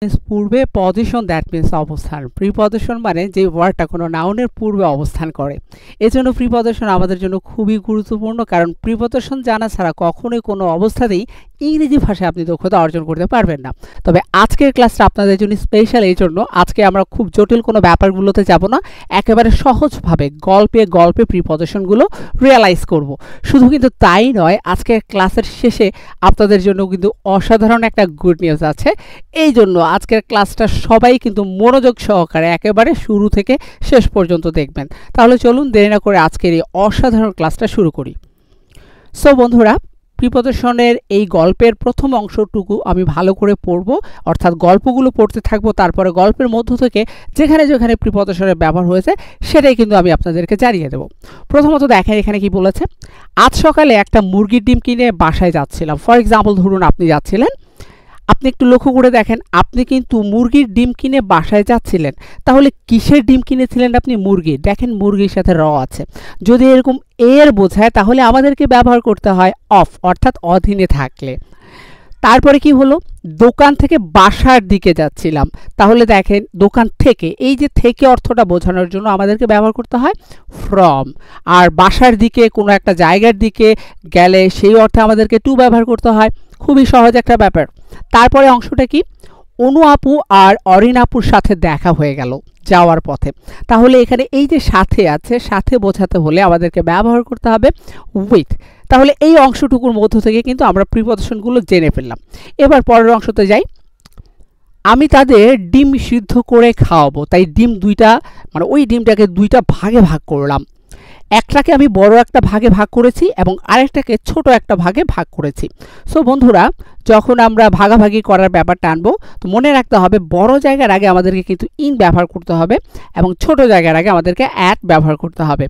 পূর্বে position that means অবস্থান। Preposition মানে যে ওয়ার্ডটা কোনো নাউনের পূর্বে অবস্থান করে। এজন্য প্রিপজিশন আমাদের জন্য খুবই গুরুত্বপূর্ণ, কারণ প্রিপজিশন জানা ছাড়া কখনোই কোনো অবস্থাতেই ইংরেজি ভাষায় আপনি দক্ষতা অর্জন করতে পারবেন না। তবে আজকের ক্লাসটা আপনাদের জন্য স্পেশাল, এই জন্য আজকে আমরা খুব জটিল কোনো ব্যাপারগুলোতে যাব না, একেবারে সহজভাবে গল্পে গল্পে প্রিপজিশনগুলো রিয়েলাইজ করব। শুধু কিন্তু তাই নয়, আজকের ক্লাসের শেষে আপনাদের জন্য কিন্তু অসাধারণ একটা গুড নিউজ আছে। এই জন্য আজকের ক্লাসটা সবাই কিন্তু মনোযোগ সহকারে একেবারে শুরু থেকে শেষ পর্যন্ত দেখবেন। তাহলে চলুন দেরি না করে আজকের এই অসাধারণ ক্লাসটা শুরু করি। সো বন্ধুরা, প্রিপজিশনের এই গল্পের প্রথম অংশটুকু আমি ভালো করে পড়ব, অর্থাৎ গল্পগুলো পড়তে থাকবো, তারপরে গল্পের মধ্য থেকে যেখানে যেখানে প্রিপজিশনের ব্যবহার হয়েছে সেটাই কিন্তু আমি আপনাদেরকে জানিয়ে দেব। প্রথমত দেখেন এখানে কি বলেছে, আজ সকালে একটা মুরগির ডিম কিনে বাসায় যাচ্ছিলাম। ফর এক্সাম্পল ধরুন আপনি যাচ্ছিলেন, আপনি একটু লক্ষ্য করে দেখেন, আপনি কিন্তু মুরগির ডিম কিনে বাসায় যাচ্ছিলেন। তাহলে কিসের ডিম কিনেছিলেন আপনি? মুরগির। দেখেন মুরগির সাথে র আছে। যদি এরকম এর বোঝায় তাহলে আমাদেরকে ব্যবহার করতে হয় অফ, অর্থাৎ অধীনে থাকলে। তারপরে কি হলো, দোকান থেকে বাসার দিকে যাচ্ছিলাম। তাহলে দেখেন দোকান থেকে, এই যে থেকে অর্থটা বোঝানোর জন্য আমাদেরকে ব্যবহার করতে হয় ফ্রম। আর বাসার দিকে কোনো একটা জায়গার দিকে গেলে সেই অর্থে আমাদেরকে টু ব্যবহার করতে হয়। খুবই সহজ একটা ব্যাপার। তারপরে অংশটা কি, অনু আপু আর অরিন আপুর সাথে দেখা হয়ে গেল যাওয়ার পথে। তাহলে এখানে এই যে সাথে আছে, সাথে বোঝাতে হলে আমাদেরকে ব্যবহার করতে হবে উইথ। তাহলে এই অংশটুকুর মধ্য থেকে কিন্তু আমরা প্রিপজিশনগুলো জেনে ফেললাম। এবার পরের অংশতে যাই, আমি তাদের ডিম সিদ্ধ করে খাওয়াবো। তাই ডিম দুইটা, মানে ওই ডিমটাকে দুইটা ভাগে ভাগ করলাম। একটাকে আমি বড় একটা ভাগে ভাগ করেছি এবং আরেকটাকে ছোট একটা ভাগে ভাগ করেছি। সো বন্ধুরা, যখন আমরা ভাগাভাগি করার ব্যাপারটা আনবো, তো মনে রাখতে হবে বড় জায়গার আগে আমাদেরকে কিন্তু ইন ব্যবহার করতে হবে এবং ছোট জায়গার আগে আমাদেরকে অ্যাট ব্যবহার করতে হবে।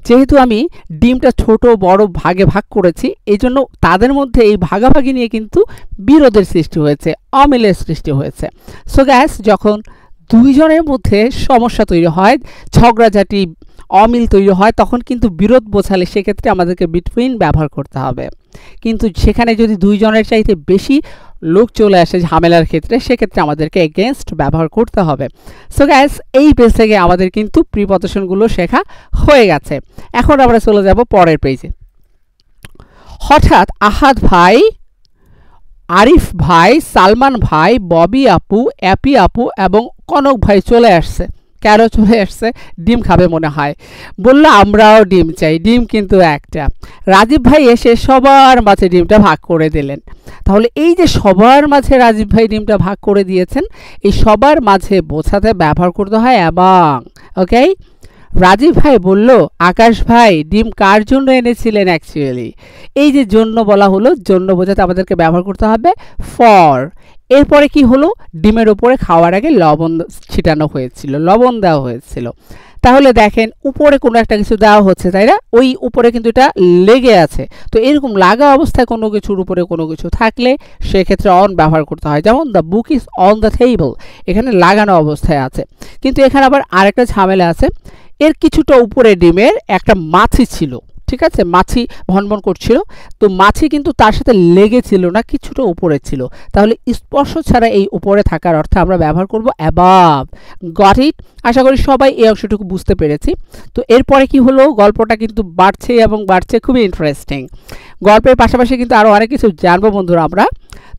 যেহেতু আমি ডিমটা ছোট বড় ভাগে ভাগ করেছি, এই জন্য তাদের মধ্যে এই ভাগাভাগি নিয়ে কিন্তু বিরোধের সৃষ্টি হয়েছে, অমিলের সৃষ্টি হয়েছে। সো গ্যাস, যখন দুইজনের মধ্যে সমস্যা তৈরি হয়, ঝগড়াঝাটি অমিল তৈরি হয়, তখন কিন্তু বিরোধ বোঝালে সেক্ষেত্রে আমাদেরকে বিটুইন ব্যবহার করতে হবে। কিন্তু সেখানে যদি দুইজনের চাইতে বেশি লোক চলে আসে ঝামেলার ক্ষেত্রে, সেক্ষেত্রে আমাদেরকে এগেনস্ট ব্যবহার করতে হবে। সো গ্যাস, এই পেজ থেকে আমাদের কিন্তু প্রিপজিশনগুলো শেখা হয়ে গেছে। এখন আমরা চলে যাব পরের পেজে। হঠাৎ আহাদ ভাই, আরিফ ভাই, সালমান ভাই, ববি আপু, অ্যাপি আপু এবং কনক ভাই চলে আসছে। কেন চলে আসছে? ডিম খাবে মনে হয়। বললো আমরাও ডিম চাই, ডিম কিন্তু একটা। রাজীব ভাই এসে সবার মাঝে ডিমটা ভাগ করে দিলেন। তাহলে এই যে সবার মাঝে রাজীব ভাই ডিমটা ভাগ করে দিয়েছেন, এই সবার মাঝে বোঝাতে ব্যবহার করতে হয় এবং। ওকে, রাজীব ভাই বলল, আকাশ ভাই ডিম কার জন্য এনেছিলেন? অ্যাকচুয়ালি এই যে জন্য বলা হলো, জন্য বোঝাতে আমাদেরকে ব্যবহার করতে হবে ফর। এরপরে কি হলো, ডিমের উপরে খাওয়ার আগে লবণ ছিটানো হয়েছিল, লবণ দেওয়া হয়েছিল। তাহলে দেখেন উপরে কোনো একটা কিছু দেওয়া হচ্ছে, তাই না? ওই উপরে কিন্তু এটা লেগে আছে। তো এরকম লাগা অবস্থায় কোনো কিছুর উপরে কোনো কিছু থাকলে সেক্ষেত্রে অন ব্যবহার করতে হয়। যেমন the book is on the table, এখানে লাগানো অবস্থায় আছে। কিন্তু এখানে আবার আরেকটা ঝামেলা আছে, এর কিছুটা উপরে ডিমের একটা মাছি ছিল, ঠিক আছে? মাছি ভনভন করছিল, তো মাছি কিন্তু তার সাথে লেগেছিল না, কিছুটা উপরে ছিল। তাহলে স্পর্শ ছাড়া এই উপরে থাকার অর্থে আমরা ব্যবহার করব অ্যাবাভ। Got it? আশা করি সবাই এই অংশটুকু বুঝতে পেরেছি। তো এরপরে কি হলো, গল্পটা কিন্তু বাড়ছে এবং বাড়ছে, খুবই ইন্টারেস্টিং। গল্পের পাশাপাশি কিন্তু আরও অনেক কিছু জানবো বন্ধুরা আমরা।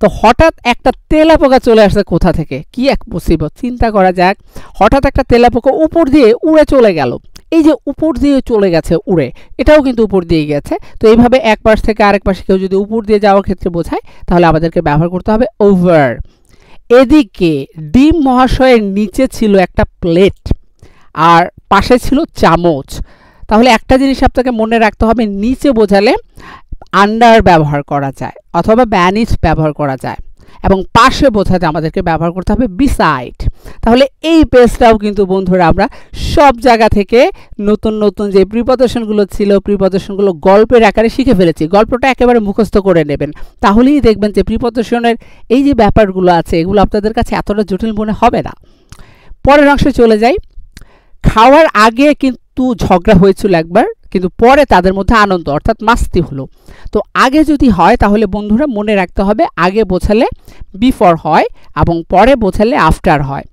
তো হঠাৎ একটা তেলাপোকা চলে আসছে কোথা থেকে, কি এক মুসিবত! চিন্তা করা যাক, হঠাৎ একটা তেলাপোকা উপর দিয়ে উড়ে চলে গেল। এই যে উপর দিয়ে চলে গেছে উড়ে, এটাও কিন্তু উপর দিয়ে গেছে। তো এইভাবে এক পাশ থেকে আরেক পাশে কেউ যদি উপর দিয়ে যাওয়ার ক্ষেত্রে বোঝায়, তাহলে আমাদেরকে ব্যবহার করতে হবে ওভার। এদিকে ডিম মহাশয়ের নিচে ছিল একটা প্লেট আর পাশে ছিল চামচ। তাহলে একটা জিনিস আপনাকে মনে রাখতে হবে, নিচে বোঝালে আন্ডার ব্যবহার করা যায় অথবা ব্যানিস ব্যবহার করা যায়, এবং পাশে বোঝাতে আমাদেরকে ব্যবহার করতে হবে বিসাইড। তাহলে এই পেজটাও কিন্তু বন্ধুরা আমরা সব জায়গা থেকে নতুন নতুন যে প্রিপজিশনগুলো ছিল, প্রিপজিশনগুলো গল্পের আকারে শিখে ফেলেছি। গল্পটা একেবারে মুখস্থ করে নেবেন, তাহলেই দেখবেন যে প্রিপজিশনের এই যে ব্যাপারগুলো আছে, এগুলো আপনাদের কাছে এতটা জটিল মনে হবে না। পরের অংশে চলে যাই। খাওয়ার আগে কিন্তু ঝগড়া হয়েছিল একবার, কিন্তু পরে তাদের মধ্যে আনন্দ অর্থাৎ মাস্তি হলো। তো আগে যদি হয় তাহলে বন্ধুরা মনে রাখতে হবে আগে বোঝালে বিফোর হয় এবং পরে বোঝালে আফটার হয়।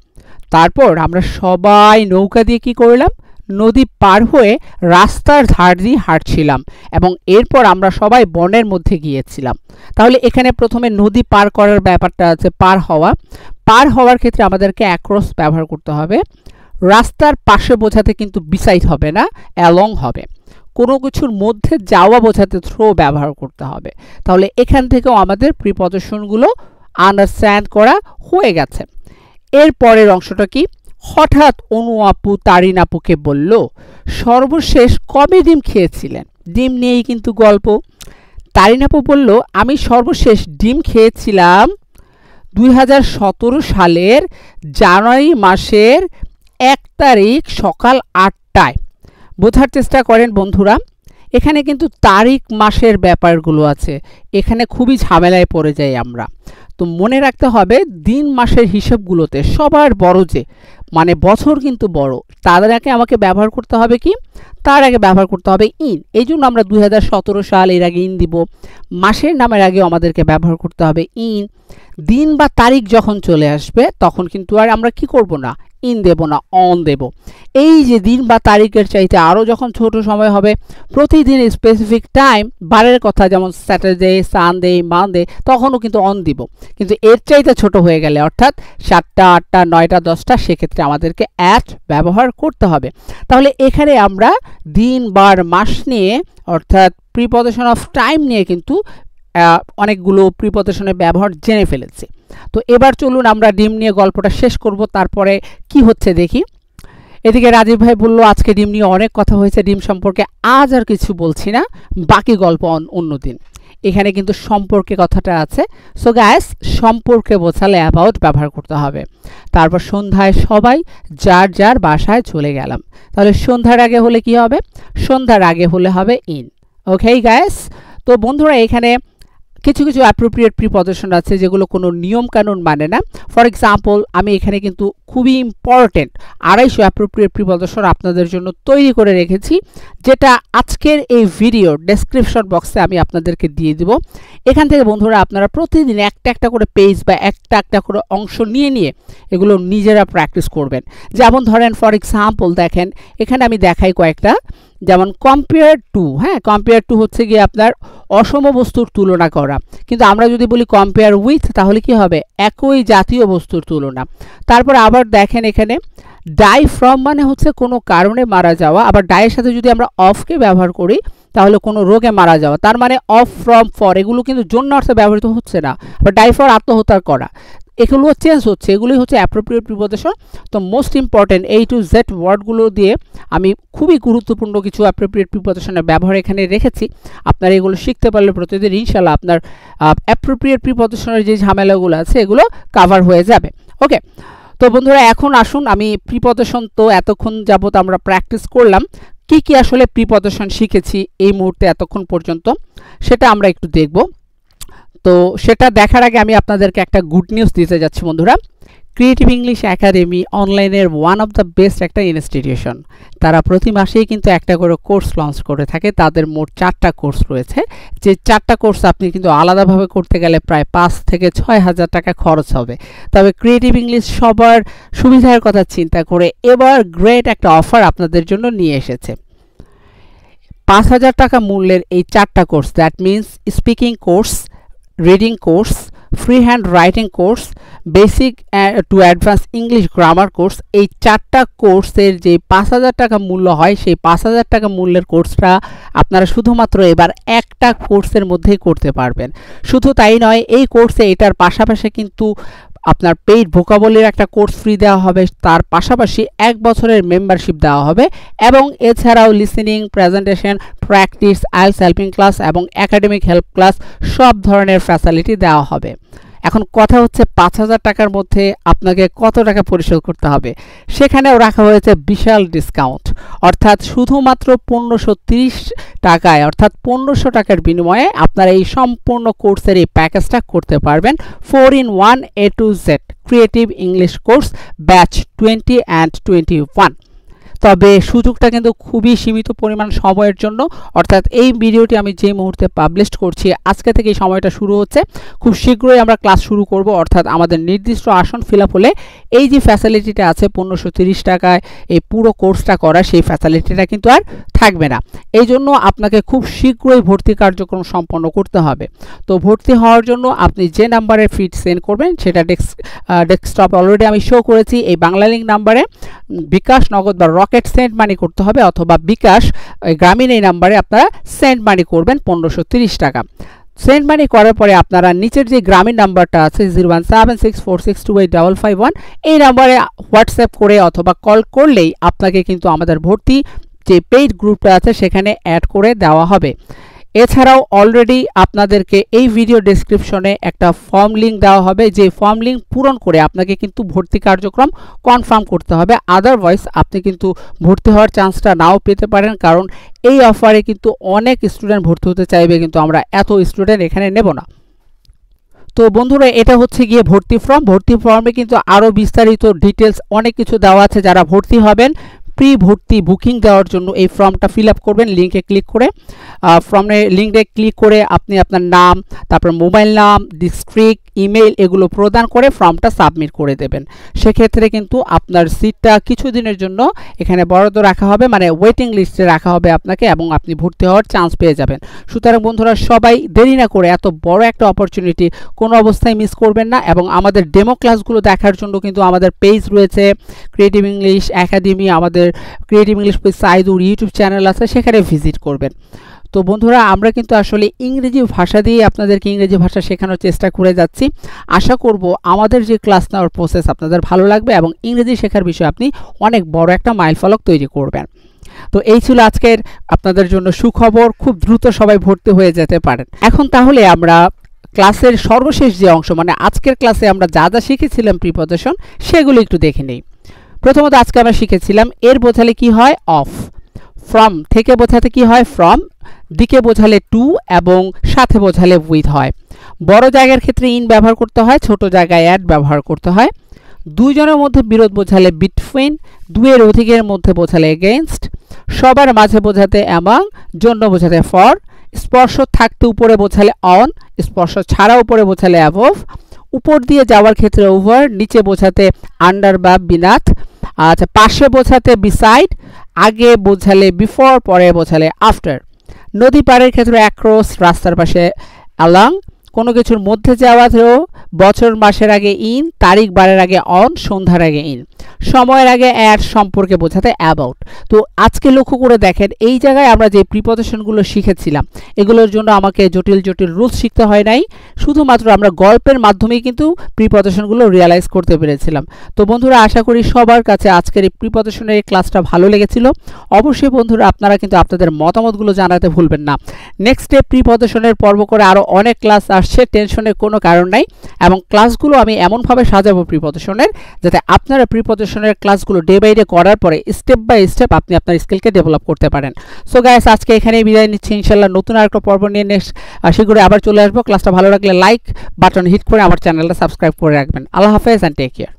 তারপর আমরা সবাই নৌকা দিয়ে কি করলাম, নদী পার হয়ে রাস্তার ধার দিয়ে হাঁটছিলাম এবং এরপর আমরা সবাই বনের মধ্যে গিয়েছিলাম। তাহলে এখানে প্রথমে নদী পার করার ব্যাপারটা আছে, পার হওয়া। পার হওয়ার ক্ষেত্রে আমাদেরকে অ্যাক্রস ব্যবহার করতে হবে। রাস্তার পাশে বোঝাতে কিন্তু বিসাইড হবে না, অ্যালং হবে। কোনো কিছুর মধ্যে যাওয়া বোঝাতে থ্রো ব্যবহার করতে হবে। তাহলে এখান থেকেও আমাদের প্রিপজিশনগুলো আন্ডারস্ট্যান্ড করা হয়ে গেছে। এর পরের অংশটা কি, হঠাৎ অনু আপু তারিন আপুকে বলল, সর্বশেষ কবে ডিম খেয়েছিলেন? ডিম নিয়েই কিন্তু গল্প। তারিন আপু বলল, আমি সর্বশেষ ডিম খেয়েছিলাম 2017 সালের জানুয়ারি মাসের 1 তারিখ সকাল 8টায়। বোঝার চেষ্টা করেন বন্ধুরা, এখানে কিন্তু তারিখ মাসের ব্যাপারগুলো আছে, এখানে খুবই ঝামেলায় পড়ে যাই আমরা। তো মনে রাখতে হবে দিন মাসের হিসেবগুলোতে সবার বড় যে মানে বছর কিন্তু বড়, তাদের আগে আমাকে ব্যবহার করতে হবে কি, তার আগে ব্যবহার করতে হবে ইন। এই জন্য আমরা 2017 সাল এর আগে ইন দিব। মাসের নামের আগে আমাদেরকে ব্যবহার করতে হবে ইন। দিন বা তারিখ যখন চলে আসবে তখন কিন্তু আর আমরা কি করব না, ইন দেব না, অন দেব। এই যে দিন বা তারিখের চাইতে আরও যখন ছোট সময় হবে, প্রতিদিন স্পেসিফিক টাইম বারের কথা, যেমন স্যাটারডে, সানডে, মানডে, তখনও কিন্তু অন দিব। কিন্তু এর চাইতে ছোট হয়ে গেলে অর্থাৎ 7টা, 8টা, 9টা, 10টা, সেক্ষেত্রে আমাদেরকে অ্যাট ব্যবহার করতে হবে। তাহলে এখানে আমরা দিন, বার, মাস নিয়ে অর্থাৎ প্রিপজিশন অফ টাইম নিয়ে কিন্তু অনেকগুলো প্রিপজিশনের ব্যবহার জেনে ফেলেছি। তো এবার চলুন আমরা ডিম নিয়ে গল্পটা শেষ করব, তারপরে কি হচ্ছে দেখি। এদিকে রাজীব ভাই বলল, আজকে ডিম নিয়ে অনেক কথা হয়েছে, ডিম সম্পর্কে আজ আর কিছু বলছি না, বাকি গল্প অন্যদিন। এখানে কিন্তু সম্পর্কে কথাটা আছে। সো গাইস, সম্পর্কে বোঝালে অ্যাবাউট ব্যবহার করতে হবে। তারপর সন্ধ্যায় সবাই যার যার বাসায় চলে গেলাম। তাহলে সন্ধ্যার আগে হলে কি হবে, সন্ধ্যার আগে হলে হবে ইন। ওকে গাইস, তো বন্ধুরা এখানে কিছু কিছু অ্যাপ্রোপ্রিয়েট প্রিপজিশন আছে যেগুলো কোনো নিয়ম কানুন মানে না। ফর এক্সাম্পল, আমি এখানে কিন্তু খুবই ইম্পর্টেন্ট 250 অ্যাপ্রোপ্রিয়েট প্রিপজিশন আপনাদের জন্য তৈরি করে রেখেছি, যেটা আজকের এই ভিডিওর ডেসক্রিপশন বক্সে আমি আপনাদেরকে দিয়ে দিব। এখান থেকে বন্ধুরা আপনারা প্রতিদিন একটা একটা করে পেজ বা একটা একটা করে অংশ নিয়ে নিয়ে এগুলো নিজেরা প্র্যাকটিস করবেন। যেমন ধরেন ফর এক্সাম্পল দেখেন, এখানে আমি দেখাই কয়েকটা, যেমন কম্পেয়ার টু। হ্যাঁ, কম্পেয়ার টু হচ্ছে গিয়ে আপনার অসম বস্তুর তুলনা করা, কিন্তু আমরা যদি বলি কম্পেয়ার উইথ তাহলে কি হবে, একই জাতীয় বস্তুর তুলনা। তারপর আবার দেখেন এখানে ডাই ফ্রম মানে হচ্ছে কোনো কারণে মারা যাওয়া, আবার ডাইয়ের সাথে যদি আমরা অফকে ব্যবহার করি তাহলে কোনো রোগে মারা যাওয়া, তার মানে অফ, ফ্রম, ফর এগুলো কিন্তু জন্য অর্থে ব্যবহৃত হচ্ছে না। আবার ডাই ফর আত্মহত্যা করা, এগুলো চেঞ্জ হচ্ছে, এগুলোই হচ্ছে অ্যাপ্রোপ্রিয়েট প্রিপজিশন। তো most important A to Z ওয়ার্ডগুলো দিয়ে আমি খুবই গুরুত্বপূর্ণ কিছু অ্যাপ্রোপ্রিয়েট প্রিপজিশনের ব্যবহার এখানে রেখেছি। আপনারা এগুলো শিখতে পারলে প্রতিদিন ইনশাল্লাহ আপনার অ্যাপ্রোপ্রিয়েট প্রিপজিশনের যে ঝামেলাগুলো আছে এগুলো কাভার হয়ে যাবে। ওকে, তো বন্ধুরা এখন আসুন, আমি প্রিপজিশন তো এতক্ষণ যাবত আমরা প্র্যাকটিস করলাম, কি কি আসলে প্রিপজিশন শিখেছি এই মুহূর্তে এতক্ষণ পর্যন্ত সেটা আমরা একটু দেখব। তো সেটা দেখার আগে আমি আপনাদেরকে একটা গুড নিউজ দিতে যাচ্ছি বন্ধুরা। ক্রিয়েটিভ ইংলিশ একাডেমি অনলাইনের ওয়ান অফ দ্য বেস্ট একটা ইনস্টিটিউশন। তারা প্রতি মাসেই কিন্তু একটা করে কোর্স লঞ্চ করে থাকে। তাদের মোট 4টা কোর্স রয়েছে, যে 4টা কোর্স আপনি কিন্তু আলাদাভাবে করতে গেলে প্রায় 5 থেকে 6 হাজার টাকা খরচ হবে। তবে ক্রিয়েটিভ ইংলিশ সবার সুবিধার কথা চিন্তা করে এবার গ্রেট একটা অফার আপনাদের জন্য নিয়ে এসেছে। 5,000 টাকা মূল্যের এই 4টা course, that means speaking course, reading course, free hand writing course, basic to advance English grammar course, এই 4টা কোর্সের যে 5,000 টাকা মূল্য হয় সেই 5,000 টাকা মূল্যের কোর্সটা আপনারা শুধুমাত্র এবার একটা কোর্সের মধ্যেই করতে পারবেন। শুধু তাই নয়, এই কোর্সে এটার পাশাপাশি কিন্তু আপনার পেইড ভোকাবুলারির একটা কোর্স ফ্রি দেওয়া হবে, তার পাশাপাশি 1 বছরের মেম্বারশিপ দেওয়া হবে, এবং এছাড়াও listening, presentation, practice, IELTS helping class এবং একাডেমিক হেল্প ক্লাস সব ধরনের ফ্যাসিলিটি দেওয়া হবে। এখন কথা হচ্ছে 5,000 টাকার মধ্যে আপনাকে কত টাকা পরিশোধ করতে হবে। সেখানেও রাখা হয়েছে বিশাল ডিসকাউন্ট, অর্থাৎ শুধুমাত্র 1530 টাকায়, অর্থাৎ 1500 টাকার বিনিময়ে আপনারা এই সম্পূর্ণ কোর্সের এই প্যাকেজটা করতে পারবেন। 4-in-1 A to Z creative English course batch 20 and 21। তবে সুযোগটা কিন্তু খুবই সীমিত পরিমাণ সময়ের জন্য, অর্থাৎ এই ভিডিওটি আমি যে মুহূর্তে পাবলিশ করছি আজকে থেকে এই সময়টা শুরু হচ্ছে। খুব শীঘ্রই আমরা ক্লাস শুরু করব, অর্থাৎ আমাদের নির্দিষ্ট আসন ফিল আপ হলে এই যে ফ্যাসিলিটিটা আছে 1530 টাকায় এই পুরো কোর্সটা করা, সেই ফ্যাসিলিটিটা কিন্তু আর থাকবে না। এই জন্য আপনাকে খুব শীঘ্রই ভর্তি কার্যক্রম সম্পন্ন করতে হবে। তো ভর্তি হওয়ার জন্য আপনি যে নাম্বারে ফি সেন্ড করবেন সেটা ডেস্কটপ অলরেডি আমি শো করেছি। এই বাংলা লিঙ্ক নাম্বারে বিকাশ, নগদ বা রকেট সেন্ড মানি করতে হবে, অথবা বিকাশ গ্রামীণ এই নাম্বারে আপনারা সেন্ড মানি করবেন 1530 টাকা। সেন্ড মানি করার পরে আপনারা নিচের যে গ্রামীণ নাম্বারটা আছে 017646285551 এই নাম্বারে হোয়াটসঅ্যাপ করে অথবা কল করলেই আপনাকে কিন্তু আমাদের ভর্তি যে পেইড গ্রুপটা আছে সেখানে অ্যাড করে দেওয়া হবে। এছাড়াও অলরেডি আপনাদেরকে এই ভিডিও ডেসক্রিপশনে একটা ফর্ম লিঙ্ক দেওয়া হবে, যে ফর্ম লিঙ্ক পূরণ করে আপনাকে কিন্তু ভর্তি কার্যক্রম কনফার্ম করতে হবে। আদারওয়াইজ আপনি কিন্তু ভর্তি হওয়ার চান্সটা নাও পেতে পারেন, কারণ এই অফারে কিন্তু অনেক স্টুডেন্ট ভর্তি হতে চাইবে, কিন্তু আমরা এত স্টুডেন্ট এখানে নেব না। তো বন্ধুরা, এটা হচ্ছে গিয়ে ভর্তি ফর্ম। ভর্তি ফর্মে কিন্তু আরও বিস্তারিত ডিটেলস অনেক কিছু দেওয়া আছে। যারা ভর্তি হবেন প্রি ভর্তি বুকিং দেওয়ার জন্য এই ফর্মটা ফিল আপ করবেন লিঙ্কে ক্লিক করে। ফর্মে লিঙ্কে ক্লিক করে আপনি আপনার নাম, তারপর মোবাইল নাম, ডিস্ট্রিক্ট, ইমেল এগুলো প্রদান করে ফর্মটা সাবমিট করে দেবেন। সেক্ষেত্রে কিন্তু আপনার সিটটা কিছুদিনের জন্য এখানে বরাদ্দ রাখা হবে, মানে ওয়েটিং লিস্টে রাখা হবে আপনাকে, এবং আপনি ভর্তি হওয়ার চান্স পেয়ে যাবেন। সুতরাং বন্ধুরা, সবাই দেরি না করে এত বড় একটা অপরচুনিটি কোনো অবস্থায় মিস করবেন না। এবং আমাদের ডেমো ক্লাসগুলো দেখার জন্য কিন্তু আমাদের পেজ রয়েছে, ক্রিয়েটিভ ইংলিশ একাডেমি, আমাদের creative English page Shaidur YouTube channel আছে, সেখানে ভিজিট করবেন। তো বন্ধুরা, আমরা কিন্তু আসলে ইংরেজি ভাষা দিয়ে আপনাদেরকে ইংরেজি ভাষা শেখানোর চেষ্টা করে যাচ্ছি। আশা করব আমাদের যে ক্লাস নেওয়ার প্রসেস আপনাদের ভালো লাগবে এবং ইংরেজি শেখার বিষয়ে আপনি অনেক বড় একটা মাইলফলক তৈরি করবেন। তো এই ছিল আজকের আপনাদের জন্য সুখবর, খুব দ্রুত সবাই ভর্তি হয়ে যেতে পারেন। এখন তাহলে আমরা ক্লাসের সর্বশেষ যে অংশ, মানে আজকের ক্লাসে আমরা যা যা শিখেছিলাম প্রিপজিশন, সেগুলো একটু দেখে নেই। প্রথমত আজকে আমরা শিখেছিলাম এর বোঝালে কি হয় অফ, ফ্রম থেকে বোঝাতে কি হয় ফ্রম, দিকে বোঝালে টু এবং সাথে বোঝালে উইথ হয়। বড় জায়গার ক্ষেত্রে ইন ব্যবহার করতে হয়, ছোট জায়গায় অ্যাট ব্যবহার করতে হয়। দুইজনের মধ্যে বিরোধ বোঝালে বিটুইন, দুয়ের অধিকের মধ্যে বোঝালে এগেইনস্ট, সবার মাঝে বোঝাতে অ্যামং, জন্য বোঝাতে ফর, স্পর্শ থাকতে উপরে বোঝালে অন, স্পর্শ ছাড়া উপরে বোঝালে অ্যাবভ, উপর দিয়ে যাওয়ার ক্ষেত্রে ওভার, নিচে বোঝাতে আন্ডার বা বিনাথ, আচ্ছা পাশে বোঝাতে বিসাইড, আগে বোঝালে বিফোর, পরে বোঝালে আফটার। নদী পাড়ের ক্ষেত্রে অ্যাক্রস, রাস্তার পাশে অ্যালং, কোনো কিছুর মধ্যে যাওয়াতেও বছর মাসের আগে ইন, তারিখ বারের আগে অন, সন্ধ্যার আগে ইন, সময়ের আগে অ্যাট, সম্পর্কে বোঝাতে অ্যাবাউট। তো আজকে লক্ষ্য করে দেখেন এই জায়গায় আমরা যে প্রিপজিশনগুলো শিখেছিলাম এগুলোর জন্য আমাকে জটিল জটিল রুলস শিখতে হয় নাই, শুধুমাত্র আমরা গল্পের মাধ্যমেই কিন্তু প্রিপজিশনগুলো রিয়ালাইজ করতে পেরেছিলাম। তো বন্ধুরা, আশা করি সবার কাছে আজকের এই প্রিপজিশনের এই ক্লাসটা ভালো লেগেছিল। অবশ্যই বন্ধুরা, আপনারা কিন্তু আপনাদের মতামতগুলো জানাতে ভুলবেন না। নেক্সট ডে প্রিপজিশনের পর্ব করে আরও অনেক ক্লাস আসছে, টেনশনের কোনো কারণ নাই। এবং ক্লাসগুলো আমি এমনভাবে সাজাবো প্রিপজিশনের, যাতে আপনারা প্রিপজিশনের ক্লাসগুলো ডে বাই ডে করার পরে স্টেপ বাই স্টেপ আপনি আপনার স্কিলকে ডেভেলপ করতে পারেন। সো গাইস, আজকে এখানেই বিদায় নিচ্ছি। ইনশাল্লাহ নতুন আরেকটা পর্ব নিয়ে নেক্সট শীঘ্রই আবার চলে আসবো। ক্লাসটা ভালো লাগলে লাইক বাটন হিট করে আমার চ্যানেলটা সাবস্ক্রাইব করে রাখবেন। আল্লাহ হাফেজ অ্যান্ড টেক কেয়ার।